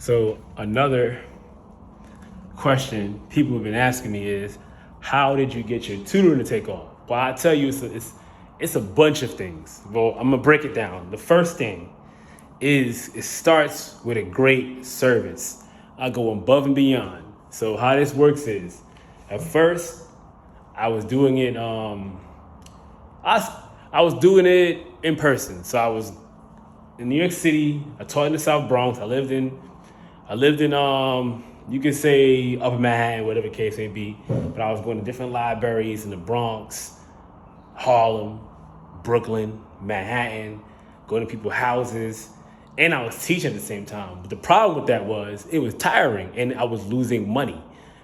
So another question people have been asking me is, how did you get your tutoring to take off? Well, I tell you, it's a bunch of things. Well, I'm gonna break it down. The first thing is it starts with a great service. I go above and beyond. So how this works is, at first, I was doing it. I was doing it in person. So I was in New York City. I taught in the South Bronx. I lived in you could say Upper Manhattan, whatever the case may be. But I was going to different libraries in the Bronx, Harlem, Brooklyn, Manhattan, going to people's houses, and I was teaching at the same time. But the problem with that was it was tiring, and I was losing money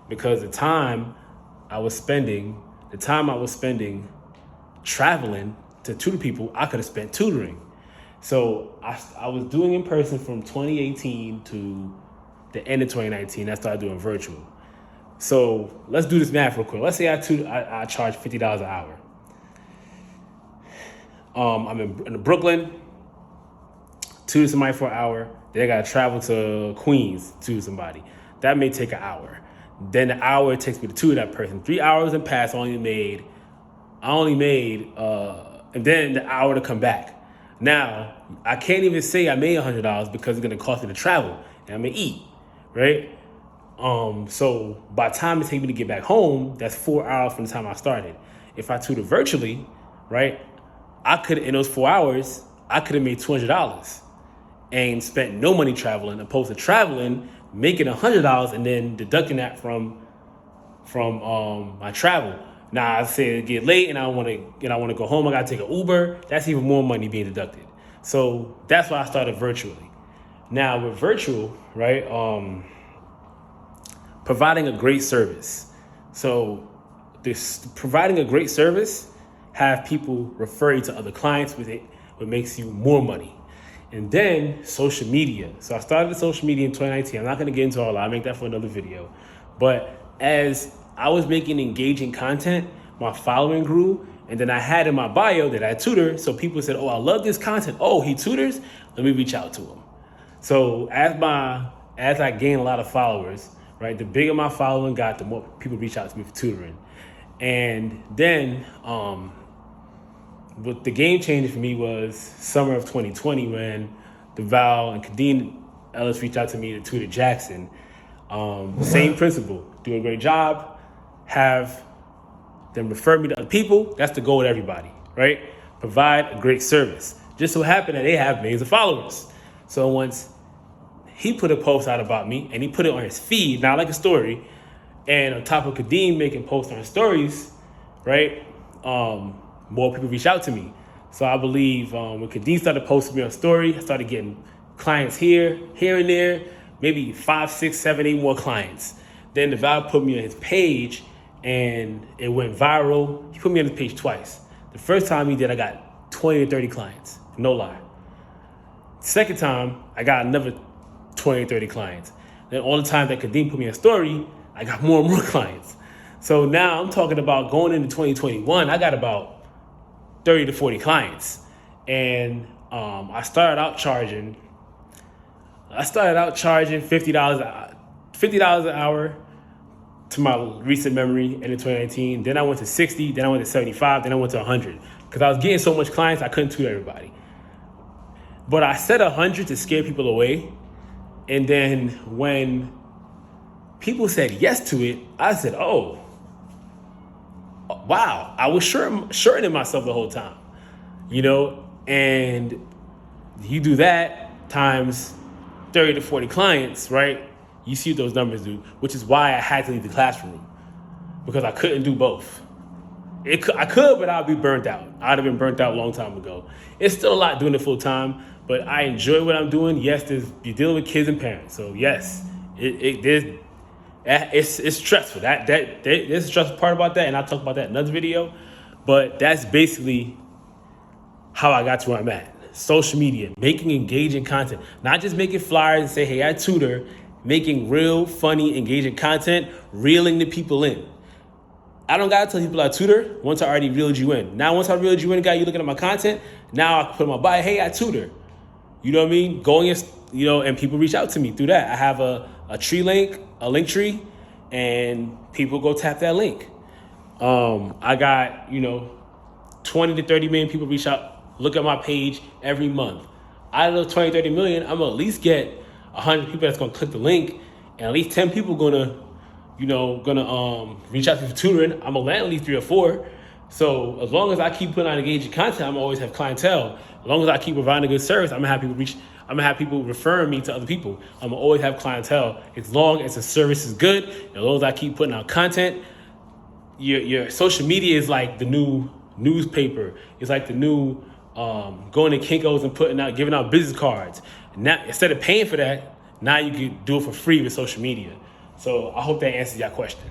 because the time I was spending traveling to tutor people, I could have spent tutoring. So I was doing in person from 2018 to the end of 2019. I started doing virtual. So let's do this math real quick. Let's say I charge $50 an hour. I'm in Brooklyn, tutor somebody for an hour. Then I gotta travel to Queens to tutor somebody. That may take an hour. Then the hour it takes me to tutor that person. 3 hours and past, I only made, and then the hour to come back. Now, I can't even say I made $100 because it's gonna cost me to travel and I'm gonna eat, right? So by the time it takes me to get back home, that's 4 hours from the time I started. If I tutor virtually, right, in those 4 hours, I could have made $200 and spent no money traveling, opposed to traveling, making $100 and then deducting that from my travel. Now I say it get late and I want to go home. I gotta take an Uber. That's even more money being deducted. So that's why I started virtually. Now with virtual, right, providing a great service. So this providing a great service, have people refer you to other clients with it, what makes you more money. And then social media. So I started social media in 2019. I'm not gonna get into all that. I'll make that for another video. But as I was making engaging content, my following grew, and then I had in my bio that I tutor, so people said, oh, I love this content. Oh, he tutors? Let me reach out to him. So as I gained a lot of followers, right, the bigger my following got, the more people reach out to me for tutoring. And then what the game changer for me was summer of 2020 when DeVal and Kadeem Ellis reached out to me to tutor Jackson. Same principle, do a great job, have them refer me to other people. That's the goal with everybody, right? Provide a great service. Just so happened that they have millions of followers. So once he put a post out about me and he put it on his feed, not like a story, and on top of Kadeem making posts on his stories, right? More people reach out to me. So I believe when Kadeem started posting me on story, I started getting clients here and there, maybe 5, 6, 7, 8 more clients. Then DeVal put me on his page and it went viral. He put me on his page twice. The first time he did, I got 20 or 30 clients, no lie. Second time, I got another 20 or 30 clients. Then all the time that Kadeem put me on story, I got more and more clients. So now I'm talking about going into 2021, I got about 30 to 40 clients. And I started out charging $50 an hour to my recent memory in 2019. Then I went to 60, then I went to 75, then I went to 100. Because I was getting so much clients, I couldn't tutor everybody. But I said 100 to scare people away. And then when people said yes to it, I said, oh, wow, I was shortening myself the whole time, you know? And you do that times 30 to 40 clients, right? You see what those numbers do, which is why I had to leave the classroom, because I couldn't do both. I could, but I'd be burnt out. I'd have been burnt out a long time ago. It's still a lot doing it full time, but I enjoy what I'm doing. Yes, you're dealing with kids and parents. So yes, it's stressful. There's a stressful part about that, and I'll talk about that in another video. But that's basically how I got to where I'm at. Social media, making engaging content, not just making flyers and say, hey, I tutor, making real, funny, engaging content, reeling the people in. I don't gotta tell people I tutor once I already reeled you in. Now, once I reeled you in, got you looking at my content, now I put in my bio, hey, I tutor. You know what I mean? Going and people reach out to me through that. I have a link tree, and people go tap that link. I got, 20 to 30 million people reach out, look at my page every month. Out of those 20, 30 million, I'm gonna at least get 100 people that's gonna click the link, and at least 10 people gonna reach out to me for tutoring. I'm gonna land at least 3 or 4. So as long as I keep putting out engaging content, I'm gonna always have clientele. As long as I keep providing a good service, I'm gonna have people referring me to other people. I'm gonna always have clientele as long as the service is good. As long as I keep putting out content, your social media is like the new newspaper. It's like the new going to Kinko's and giving out business cards. Now, instead of paying for that, now you can do it for free with social media. So I hope that answers your question.